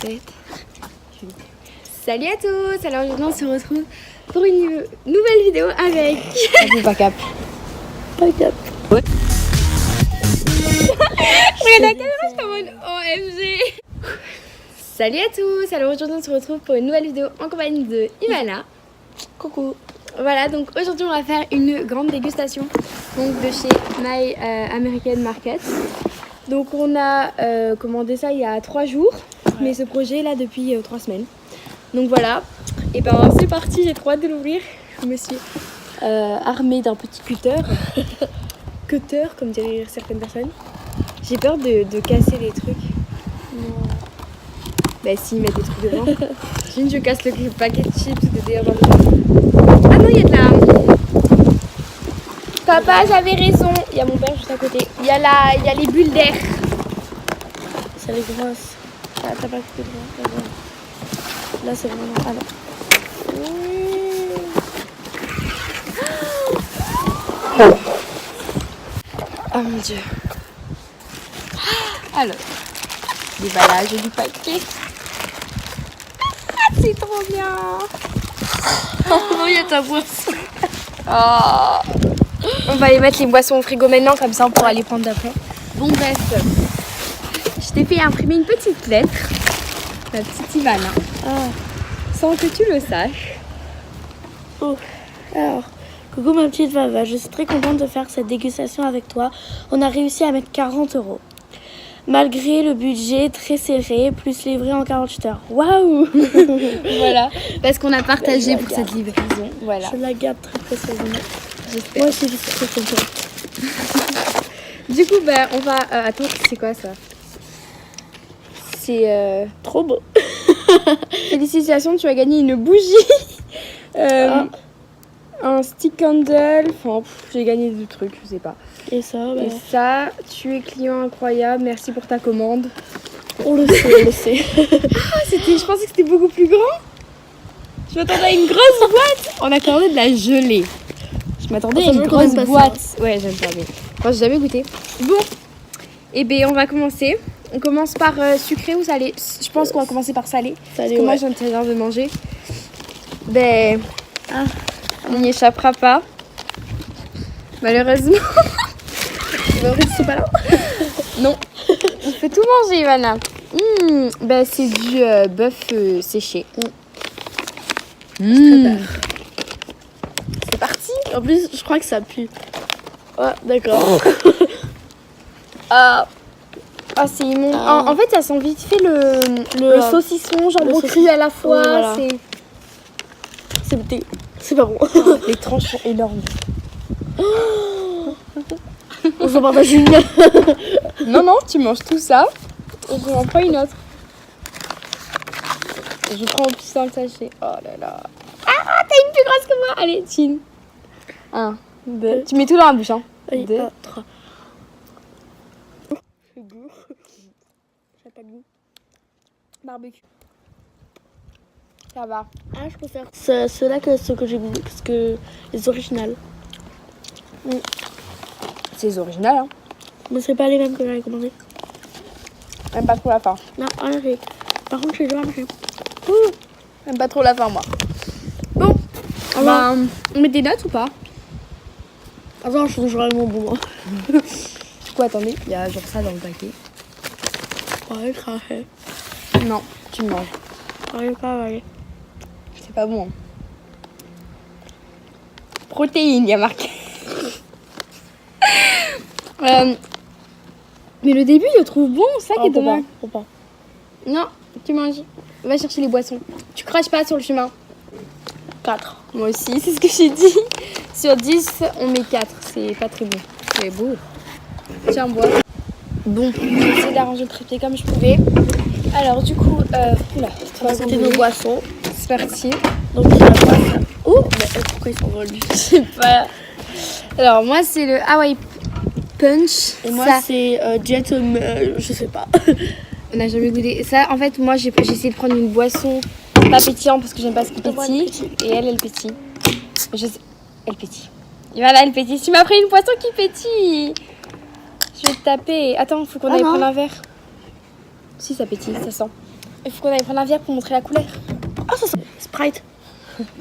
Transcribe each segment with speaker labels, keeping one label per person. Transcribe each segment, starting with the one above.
Speaker 1: tête. Salut à tous. Alors aujourd'hui on se retrouve pour une nouvelle vidéo avec...
Speaker 2: Pas cap.
Speaker 1: Pas cap.
Speaker 2: Ouais.
Speaker 1: Regarde la caméra, je suis en mode OMG. Salut à tous. Alors aujourd'hui on se retrouve pour une nouvelle vidéo en compagnie de Ivana.
Speaker 2: Coucou.
Speaker 1: Voilà, donc aujourd'hui on va faire une grande dégustation donc de chez My American Market. Donc on a commandé ça il y a 3 jours, mais ce projet là depuis 3 semaines. Donc voilà, et ben c'est parti, j'ai trop hâte de l'ouvrir. Je me suis armée d'un petit cutter, cutter comme diraient certaines personnes. J'ai peur de casser les trucs.
Speaker 2: Non.
Speaker 1: Bah si, ils mettent des trucs dedans. Je casse le paquet de chips ou de déodorant. Ah non, il y a de la... Papa, j'avais raison. Il y a mon père juste à côté. Il y a les bulles d'air.
Speaker 2: Ça les grosse. Ah, t'as pas coupé de droit. Là, c'est vraiment... Ah non.
Speaker 1: Oh mon dieu. Alors, déballage du paquet. Ah, c'est trop bien.
Speaker 2: Oh non, il y a ta boisson.
Speaker 1: Oh. On va aller mettre les boissons au frigo maintenant, comme ça on pourra les prendre d'après. Bon bref, je t'ai fait imprimer une petite lettre, ma petite Ivana, sans que tu le saches.
Speaker 2: Oh. Alors, coucou ma petite Vava, je suis très contente de faire cette dégustation avec toi. On a réussi à mettre 40 €. Malgré le budget très serré, plus livré en 48 heures. Waouh.
Speaker 1: Voilà, parce qu'on a partagé pour cette livraison. Voilà.
Speaker 2: Je la garde très précieusement.
Speaker 1: J'espère.
Speaker 2: Moi aussi, je suis très contente.
Speaker 1: Du coup, bah, on va... attends, c'est quoi ça? C'est...
Speaker 2: Trop beau.
Speaker 1: Félicitations, tu as gagné une bougie. Un stick candle. Enfin, j'ai gagné 2 trucs, je sais pas.
Speaker 2: Et ça, bah...
Speaker 1: Et ça, tu es client incroyable, merci pour ta commande.
Speaker 2: on le sait, on le sait.
Speaker 1: Ah, je pensais que c'était beaucoup plus grand. Je m'attendais à une grosse boîte. On a commandé de la gelée. Je m'attendais à une grosse boîte. Ouais, j'aime pas, mais moi j'ai jamais goûté. Bon, et bien on va commencer. On commence par sucré ou salé? Je pense qu'on va commencer par salé. Parce que moi j'ai envie de manger. Ben, on n'y échappera pas. Malheureusement.
Speaker 2: C'est pas là.
Speaker 1: Non. On fait tout manger, Ivana. Ben, c'est du bœuf séché. C'est parti.
Speaker 2: En plus, je crois que ça pue. Ah, d'accord.
Speaker 1: C'est immonde. En fait, ça sent vite fait le saucisson, jambon cru à la fois.
Speaker 2: Ouais, voilà. C'est pas bon.
Speaker 1: Les tranches sont énormes.
Speaker 2: On s'en partage une.
Speaker 1: Non, tu manges tout ça. Et je n'en prends une autre. Et je prends en plus dans le sachet. Oh là là. Ah, t'as une plus grosse que moi. Allez, Tine. 1, 2. Tu mets tout dans la bouche, hein. 2,
Speaker 2: 3. Goût. Ça n'a pas de goût.
Speaker 1: barbecue. Ça va.
Speaker 2: Ah, je préfère ceux-là que ceux que j'ai goûté, parce que les originales.
Speaker 1: C'est les originales, hein.
Speaker 2: Mais c'est pas les mêmes que j'avais commandé.
Speaker 1: J'aime pas trop la faim.
Speaker 2: Non, arrête. Par contre, j'ai déjà mangé.
Speaker 1: J'aime pas trop la faim, moi. Bon. On met des notes ou pas?
Speaker 2: Attends, je suis toujours vraiment bon, moi.
Speaker 1: Du coup, attendez, il y a genre ça dans le paquet.
Speaker 2: Ouais, craché.
Speaker 1: Non, tu me manges.
Speaker 2: Ouais.
Speaker 1: C'est pas bon. Hein. Protéines, il y a marqué. Mais le début, je le trouve bon, ça qui est dommage.
Speaker 2: Faut pas.
Speaker 1: Non, tu manges. Va chercher les boissons. Tu craches pas sur le chemin.
Speaker 2: 4.
Speaker 1: Moi aussi, c'est ce que j'ai dit. Sur 10, on met 4. C'est pas très bon. C'est beau. Tiens, bois. Bon, j'ai essayé d'arranger le trépied comme je pouvais. Alors, du coup,
Speaker 2: C'était nos boissons.
Speaker 1: c'est parti.
Speaker 2: Donc, il y a la boisson. Oh, mais pourquoi il s'envole lui?
Speaker 1: Je sais pas. Alors, moi, c'est le Hawaii Punch.
Speaker 2: Et moi,
Speaker 1: ça,
Speaker 2: c'est Jet, je sais pas.
Speaker 1: on n'a jamais goûté. Ça, en fait, moi, j'ai essayé de prendre une boisson pas pétillante parce que j'aime pas ce qui pétille. Et elle pétille. Elle pétille. Et voilà, elle pétille. Tu m'as pris une boisson qui pétille. Je vais te taper. Attends, faut qu'on aille prendre un verre. Si, ça pétille, ça sent. Il faut qu'on aille prendre un verre pour montrer la couleur.
Speaker 2: Ah, ça sent Sprite.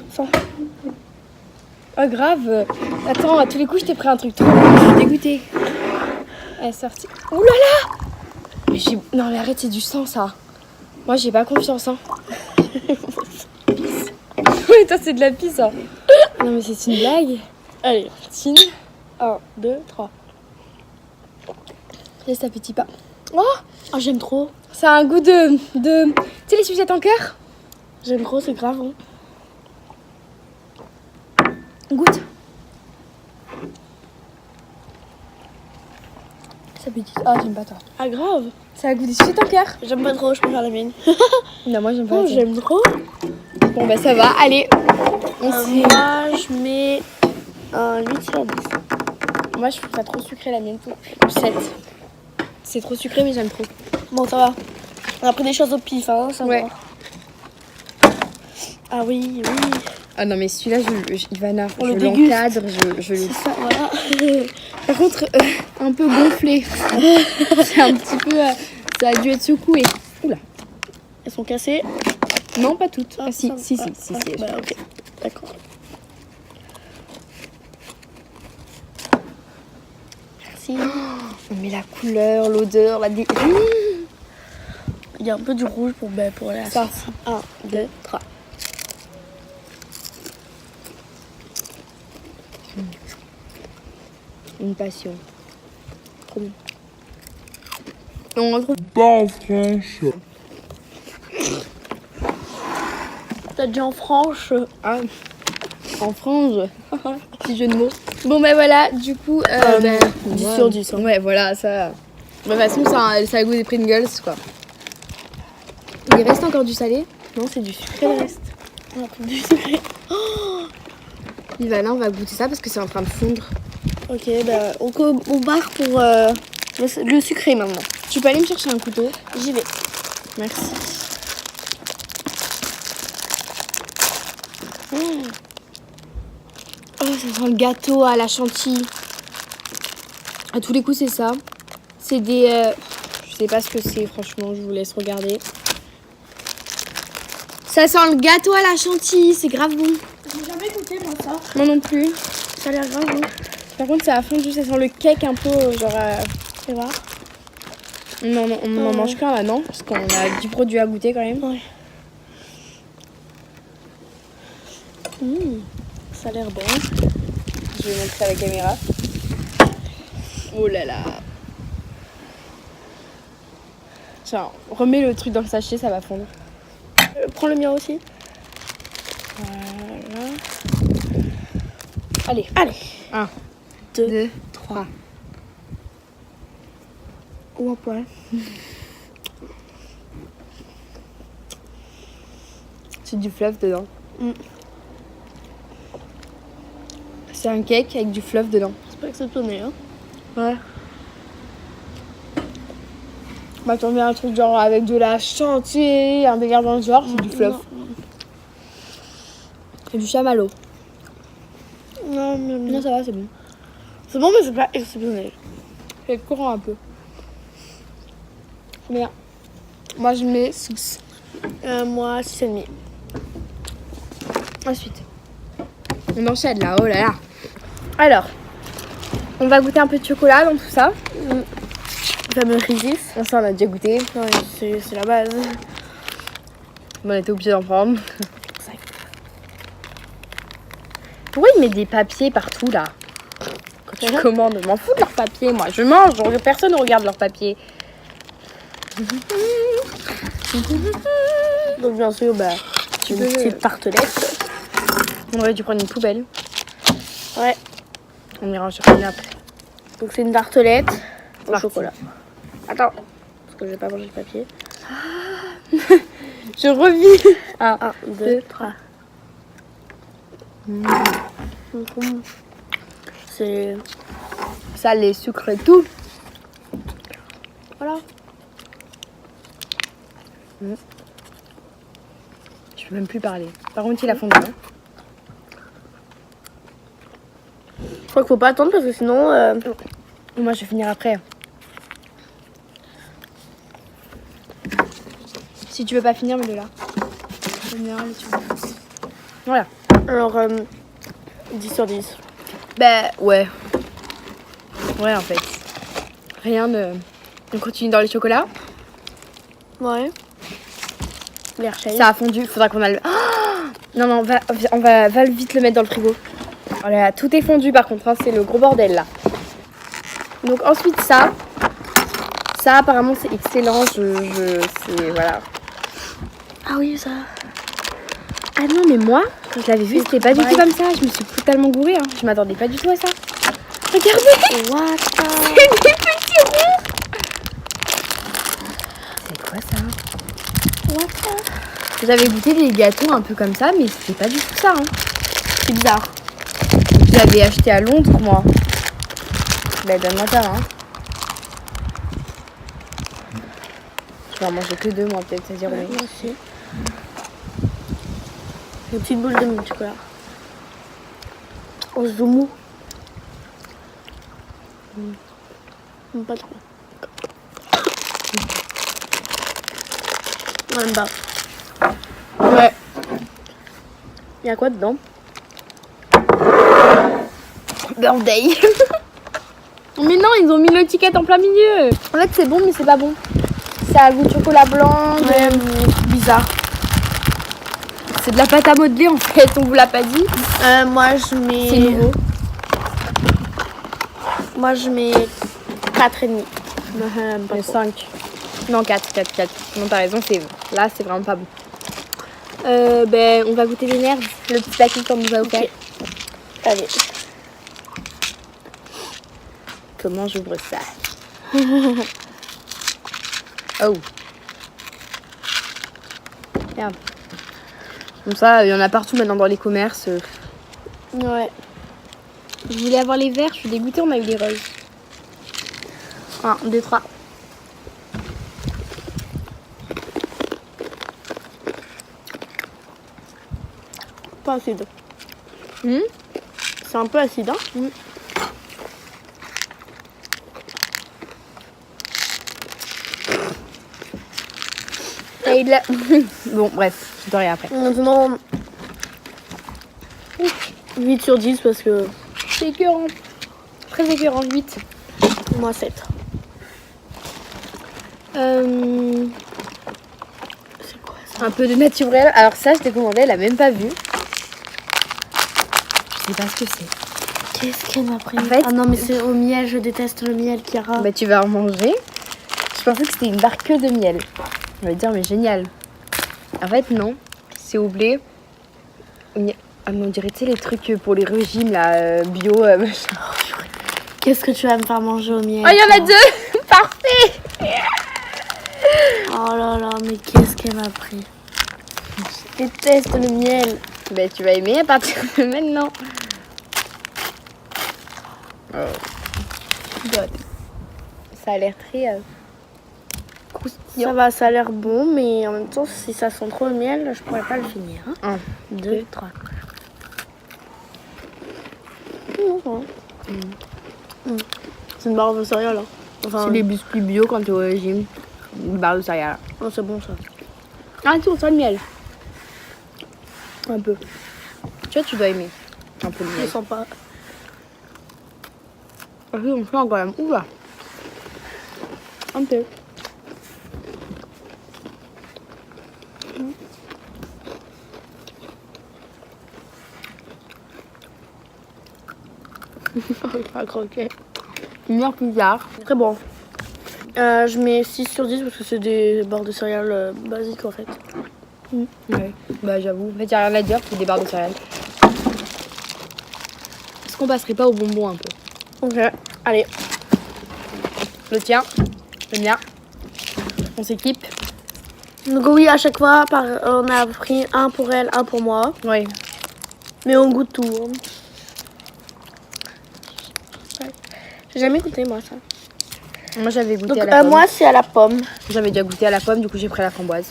Speaker 2: Enfin,
Speaker 1: Oh grave. Attends, à tous les coups, je t'ai pris un truc trop bon. Je suis dégoûtée. Elle est sortie. Ouh là là. Mais non mais arrête, c'est du sang ça. Moi j'ai pas confiance hein. Oui, toi c'est de la pisse hein. Non mais c'est une blague.
Speaker 2: allez,
Speaker 1: Tine.
Speaker 2: 1, 2, 3.
Speaker 1: Laisse ta petite pas. Oh,
Speaker 2: Oh, j'aime trop.
Speaker 1: ça a un goût de... Tu sais les sucettes en cœur.
Speaker 2: J'aime trop, c'est grave. Hein.
Speaker 1: Goûte. Ça petite. Ah j'aime pas toi.
Speaker 2: Ah, grave.
Speaker 1: Ça a un goût des sucettes en cœur.
Speaker 2: J'aime pas trop, je préfère la mienne.
Speaker 1: Non moi j'aime pas.
Speaker 2: Oh,
Speaker 1: la tienne.
Speaker 2: j'aime trop.
Speaker 1: Bon bah ça va, allez. On
Speaker 2: Moi, je mets un 8 sur 10.
Speaker 1: Moi je trouve ça trop sucré la mienne. 7. C'est trop sucré mais j'aime trop.
Speaker 2: Bon, ça va. On a pris des choses au pif, hein, ça
Speaker 1: Ouais.
Speaker 2: va. Ah oui, oui.
Speaker 1: Ah non mais celui-là, Ivana,
Speaker 2: On
Speaker 1: je
Speaker 2: le déguste.
Speaker 1: l'encadre, je le...
Speaker 2: C'est ça, voilà.
Speaker 1: Par contre, un peu gonflé. C'est un petit peu... ça a dû être secoué. Oula.
Speaker 2: Elles sont cassées.
Speaker 1: Non, pas toutes.
Speaker 2: Ah,
Speaker 1: Ah si,
Speaker 2: ça-
Speaker 1: si,
Speaker 2: ah,
Speaker 1: si,
Speaker 2: ah,
Speaker 1: si.
Speaker 2: bah, ok, d'accord. Merci.
Speaker 1: Mais la couleur, l'odeur, la dé...
Speaker 2: Il y a un peu du rouge pour la
Speaker 1: Ça.
Speaker 2: sauce. 1, 2, 3.
Speaker 1: Une passion. Trop bon. On retrouve...
Speaker 3: Pas en France.
Speaker 2: T'as dit en franche.
Speaker 1: Ah, en frange. Petit jeu de mots. Bon bah voilà, du coup...
Speaker 2: 10
Speaker 1: ouais.
Speaker 2: sur 10. Hein.
Speaker 1: Ouais, voilà, ça... De toute façon, ça a le goût des Pringles, quoi. Il reste encore du salé. Non, c'est du sucré, le reste.
Speaker 2: On a pris du sucré.
Speaker 1: Ivana, on va goûter ça parce que c'est en train de fondre.
Speaker 2: Ok, bah, on barre pour le sucré maintenant.
Speaker 1: Tu peux aller me chercher un couteau?
Speaker 2: J'y vais.
Speaker 1: Merci. Oh, ça sent le gâteau à la chantilly. À tous les coups, c'est ça. C'est des... je sais pas ce que c'est, franchement, je vous laisse regarder. Ça sent le gâteau à la chantilly, c'est grave bon.
Speaker 2: J'ai jamais goûté moi ça.
Speaker 1: Moi non plus.
Speaker 2: Ça a l'air grave bon.
Speaker 1: Par contre, ça a fondu, ça sent le cake un peu, genre...
Speaker 2: Fais voir.
Speaker 1: Non, non, on en mange qu'un là, non? Parce qu'on a 10 produits à goûter quand même.
Speaker 2: Ouais. Ça a l'air bon.
Speaker 1: Je vais montrer à la caméra. Oh là là. Tiens, remets le truc dans le sachet, ça va fondre.
Speaker 2: Prends le mien aussi.
Speaker 1: Voilà. Allez,
Speaker 2: Allez.
Speaker 1: 1,
Speaker 2: 2,
Speaker 1: 2, 3.
Speaker 2: ou un poil.
Speaker 1: C'est du fluff dedans.
Speaker 2: Mm.
Speaker 1: C'est un cake avec du fluff dedans.
Speaker 2: C'est pas exceptionnel, hein.
Speaker 1: Ouais. Bah t'en mets un truc genre avec de la chantilly, un délire dans le genre, c'est du fluff. Et du chamallow.
Speaker 2: Non, non,
Speaker 1: Non, ça va, c'est bon.
Speaker 2: C'est bon, mais c'est pas exceptionnel.
Speaker 1: C'est courant un peu. Bien. Moi je mets 6.
Speaker 2: Moi, 6,5.
Speaker 1: Ensuite, on enchaîne là, oh là là. Alors, on va goûter un peu de chocolat dans tout ça.
Speaker 2: Le fameux Reese's.
Speaker 1: Ça, on a déjà goûté.
Speaker 2: Ouais, c'est la base.
Speaker 1: On était obligé d'en prendre. Pourquoi ils mettent des papiers partout là? Quand tu commandes, je m'en fous de leurs papiers, moi. Je mange, personne ne regarde leurs papiers.
Speaker 2: Donc, bien sûr, bah,
Speaker 1: Tu
Speaker 2: une
Speaker 1: peux-
Speaker 2: petite tartelette.
Speaker 1: On aurait dû prendre une poubelle.
Speaker 2: Ouais.
Speaker 1: On ira en chercher une après.
Speaker 2: Donc, c'est une tartelette au
Speaker 1: Parti.
Speaker 2: chocolat. Attends, parce que j'ai pas mangé le papier.
Speaker 1: Je revis.
Speaker 2: 1, 2, 3. C'est...
Speaker 1: Ça, les sucres et tout.
Speaker 2: Voilà.
Speaker 1: Je peux même plus parler. Par contre, il a fondu. Hein.
Speaker 2: Je crois qu'il faut pas attendre parce que sinon...
Speaker 1: Moi, je vais finir après. Si tu veux pas finir, mets-le là. En général, tu veux. Voilà.
Speaker 2: Alors, 10 sur 10.
Speaker 1: Bah ouais. Ouais en fait. Rien de... On continue dans les chocolats.
Speaker 2: Ouais. L'air shake.
Speaker 1: Ça a fondu, faudra qu'on a le... Ah non, non, va vite le mettre dans le frigo. Voilà, tout est fondu par contre, hein, c'est le gros bordel là. Donc ensuite ça apparemment c'est excellent, c'est... Voilà.
Speaker 2: Ah oui, ça.
Speaker 1: Ah non mais moi, quand je l'avais vu, c'était pas du tout comme ça. Je me suis totalement gourée, hein. Je m'attendais pas du tout à ça. Regardez.
Speaker 2: What?
Speaker 1: C'est des petits ronds. C'est quoi ça? J'avais goûté des gâteaux un peu comme ça, mais c'était pas du tout ça. Hein. C'est bizarre. Je l'avais acheté à Londres, moi. Bah, donne-moi ça, hein. Je vais en manger que 2, moi, peut-être, ça dire oui.
Speaker 2: Moi aussi. Une petite boule de mousse chocolat. Oh, c'est mou. Pas trop. Même pas.
Speaker 1: Ouais.
Speaker 2: Il y a quoi dedans?
Speaker 1: Birthday. Mais non, ils ont mis l'étiquette en plein milieu. En fait, c'est bon, mais c'est pas bon. Ça a goût de chocolat blanc,
Speaker 2: Ouais, bizarre.
Speaker 1: C'est de la pâte à modeler en fait, on vous l'a pas dit.
Speaker 2: Moi je mets.
Speaker 1: C'est nouveau.
Speaker 2: Moi je mets 4,5. Pas trop.
Speaker 1: 5. Non, 4. Non, t'as raison, là, c'est vraiment pas bon. Ben, on va goûter les nerfs, le petit paquet qu'on nous a offert.
Speaker 2: Ok. Allez.
Speaker 1: Comment j'ouvre ça? Oh. Merde. Bon, ça, il y en a partout maintenant dans les commerces.
Speaker 2: Ouais.
Speaker 1: Je voulais avoir les verts, je suis dégoûtée, on a eu les roses.
Speaker 2: 1, 2, 3. Pas acide. C'est un peu acide, hein?
Speaker 1: Et il a... Bon, bref, je dois rien après.
Speaker 2: Maintenant, 8 sur 10 parce que
Speaker 1: C'est écœurant. Très écœurant, 8.
Speaker 2: moi 7. C'est quoi ça?
Speaker 1: Un peu de naturel. Alors ça, je t'ai commandé, elle a même pas vu. Je sais pas ce que c'est.
Speaker 2: Qu'est-ce qu'elle m'a pris?
Speaker 1: En fait,
Speaker 2: ah non, mais c'est au miel, je déteste le miel, Chiara.
Speaker 1: Bah tu vas en manger. Je pensais que c'était une barre que de miel. On va dire mais génial. En fait non, c'est au blé. Ah, mais on dirait tu sais les trucs pour les régimes là, bio, machin.
Speaker 2: Qu'est-ce que tu vas me faire manger au miel?
Speaker 1: Oh il y en a 2. Parfait.
Speaker 2: Oh là là, mais qu'est-ce qu'elle m'a pris? Je déteste le miel.
Speaker 1: Bah tu vas aimer à partir de maintenant. Oh. God. Ça a l'air très croustillant.
Speaker 2: Ça va, ça a l'air bon, mais en même temps, si ça sent trop le miel, je pourrais pas le finir.
Speaker 1: 1,
Speaker 2: 2, 3. C'est une barre de céréales. Hein. Enfin,
Speaker 1: C'est les biscuits bio quand t'es au régime. Une barre de céréales.
Speaker 2: oh, c'est bon ça.
Speaker 1: Ah tu on sent le miel. Un peu. Tu vois tu dois aimer. Un peu le
Speaker 2: Je
Speaker 1: miel.
Speaker 2: sens pas.
Speaker 1: Ah oui, on sent quand même. Oula. Un peu.
Speaker 2: Pas croquer.
Speaker 1: Une heure plus tard.
Speaker 2: Très bon. Je mets 6 sur 10 parce que c'est des barres de céréales basiques en fait.
Speaker 1: Ouais. Bah j'avoue. En fait, y a rien à dire, c'est des barres de céréales. Est-ce qu'on passerait pas au bonbon un peu?
Speaker 2: Ok, allez.
Speaker 1: Le tien, le mien. On s'équipe.
Speaker 2: Donc oui, à chaque fois, on a pris un pour elle, un pour moi.
Speaker 1: Oui.
Speaker 2: Mais on goûte tout. Hein. Ouais. J'ai jamais goûté moi ça.
Speaker 1: Moi j'avais goûté
Speaker 2: Donc
Speaker 1: à la pomme.
Speaker 2: moi c'est à la pomme.
Speaker 1: J'avais déjà goûté à la pomme, du coup j'ai pris la framboise.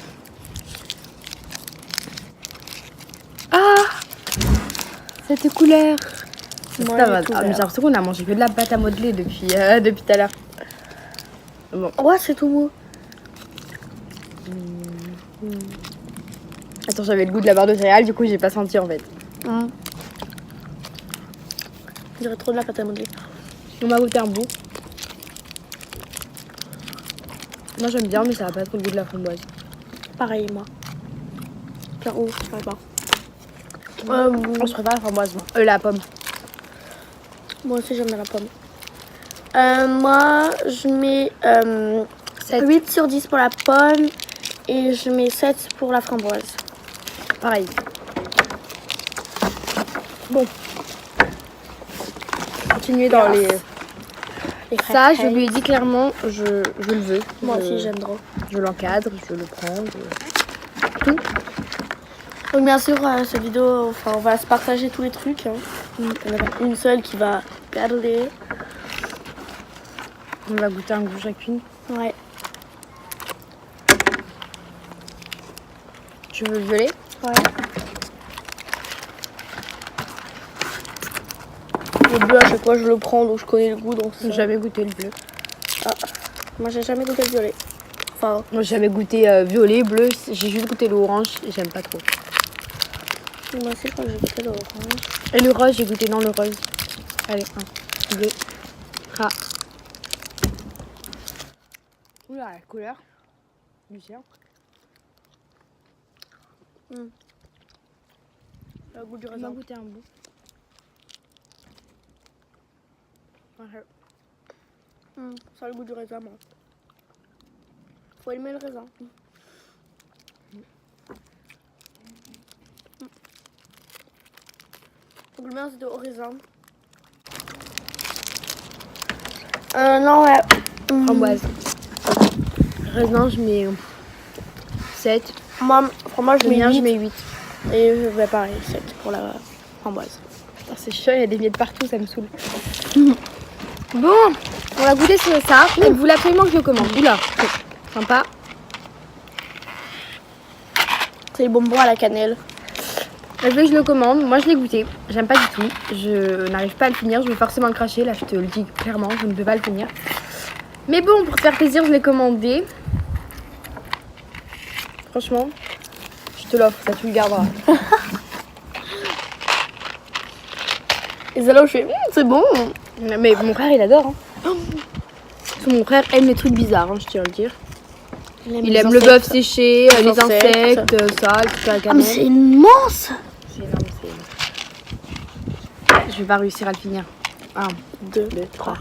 Speaker 1: Ah, cette couleur.
Speaker 2: Moi,
Speaker 1: Ça
Speaker 2: elle
Speaker 1: va.
Speaker 2: est tout
Speaker 1: Ah, mais j'ai
Speaker 2: vert.
Speaker 1: l'impression qu'on a mangé que de la pâte à modeler depuis tout à l'heure. Bon.
Speaker 2: Ouais, c'est tout mou.
Speaker 1: Attends, j'avais le goût de la barre de céréales, du coup j'ai pas senti en fait.
Speaker 2: On dirait trop de la pâte à modeler.
Speaker 1: On va goûter un bout. Moi j'aime bien, mais ça a pas trop le goût de la framboise.
Speaker 2: Pareil, moi. Claro, je sais pas.
Speaker 1: Je préfère la framboise, moi. La pomme.
Speaker 2: Moi aussi, j'aime bien la pomme. Moi, je mets 8 sur 10 pour la pomme et je mets 7 pour la framboise.
Speaker 1: Pareil. Bon. Continuer dans les... Ça, je lui ai dit clairement, je le veux.
Speaker 2: Moi aussi, j'aime trop.
Speaker 1: Je l'encadre, je le prends. Tout.
Speaker 2: Donc bien sûr, cette vidéo, on va se partager tous les trucs. Hein. Il n'y en a pas une seule qui va garder.
Speaker 1: On va goûter un goût chacune.
Speaker 2: Ouais.
Speaker 1: Tu veux le violet?
Speaker 2: Ouais. Le bleu, à chaque fois, je le prends, donc je connais le goût. Donc
Speaker 1: J'ai jamais goûté le bleu.
Speaker 2: Ah. Moi, j'ai jamais goûté le violet. Enfin,
Speaker 1: Moi, j'ai jamais goûté violet, bleu. J'ai juste goûté l'orange et j'aime pas trop.
Speaker 2: moi aussi, je crois que j'ai goûté l'orange.
Speaker 1: Et le rose, j'ai goûté dans le rose. Allez, 1, 2, 3. Oula, la couleur. Lucien.
Speaker 2: Le goût du
Speaker 1: On va
Speaker 2: raisin.
Speaker 1: goûter un bout.
Speaker 2: Ça a le goût du raisin, moi. Faut aimer le raisin. Donc le mien, c'était au raisin. Non, ouais.
Speaker 1: Framboise. Raisin, je mets 7.
Speaker 2: Moi, framboise, je
Speaker 1: Le
Speaker 2: mets
Speaker 1: mien,
Speaker 2: 8.
Speaker 1: je mets 8.
Speaker 2: Et je vais pareil, 7 pour la framboise.
Speaker 1: Putain, c'est chiant, il y a des miettes partout, ça me saoule. Bon, on va goûter sur ça. Elle voulait absolument que je le commande. Oula, sympa.
Speaker 2: C'est les bonbons à la cannelle.
Speaker 1: Elle veut que je le commande. Moi, je l'ai goûté. J'aime pas du tout. Je n'arrive pas à le finir. Je vais forcément le cracher. Là, je te le dis clairement. Je ne peux pas le finir. Mais bon, pour te faire plaisir, je l'ai commandé. Franchement, je te l'offre. Ça, tu le garderas.
Speaker 2: Et c'est là où je fais, c'est bon.
Speaker 1: Mais mon frère, il adore. Hein. Parce que mon frère aime les trucs bizarres, hein, je tiens à le dire. Il aime le bœuf séché, les insectes, ça, le truc à la
Speaker 2: Ah, mais
Speaker 1: cannelle.
Speaker 2: c'est immense.
Speaker 1: C'est énorme, c'est énorme. Je vais pas réussir à le finir. 1, 2, 3.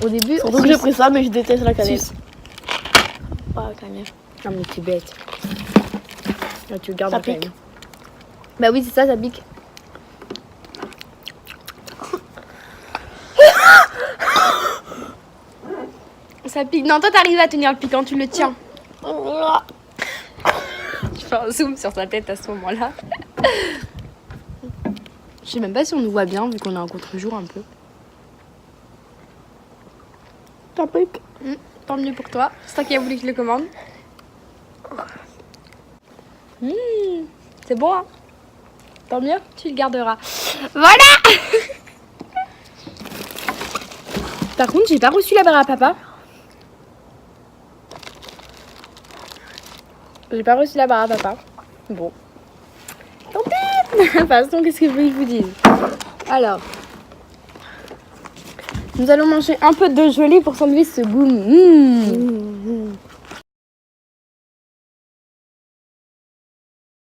Speaker 1: Au début,
Speaker 2: Surtout que j'ai pris ça, mais je déteste la cannelle.
Speaker 1: Suce.
Speaker 2: Pas la cannelle.
Speaker 1: Non mais t'es bête. Là, tu le gardes
Speaker 2: Ça
Speaker 1: quand
Speaker 2: pique.
Speaker 1: même. Bah oui, c'est ça, ça pique. Ça pique. Non, toi t'arrives à tenir le piquant, tu le tiens. Tu fais un zoom sur sa tête à ce moment-là. Je sais même pas si on nous voit bien vu qu'on est en contre-jour un peu.
Speaker 2: Ça pique.
Speaker 1: Tant mieux pour toi. C'est toi qui as voulu que je le commande. C'est bon, hein? Tant mieux, tu le garderas. Voilà. Par contre, j'ai pas reçu la barre à papa. J'ai pas reçu la barre à papa. Bon. Tant pis. De toute façon, qu'est-ce que vous voulez que je vous dise? Alors. Nous allons manger un peu de gelée pour s'enlever ce goût.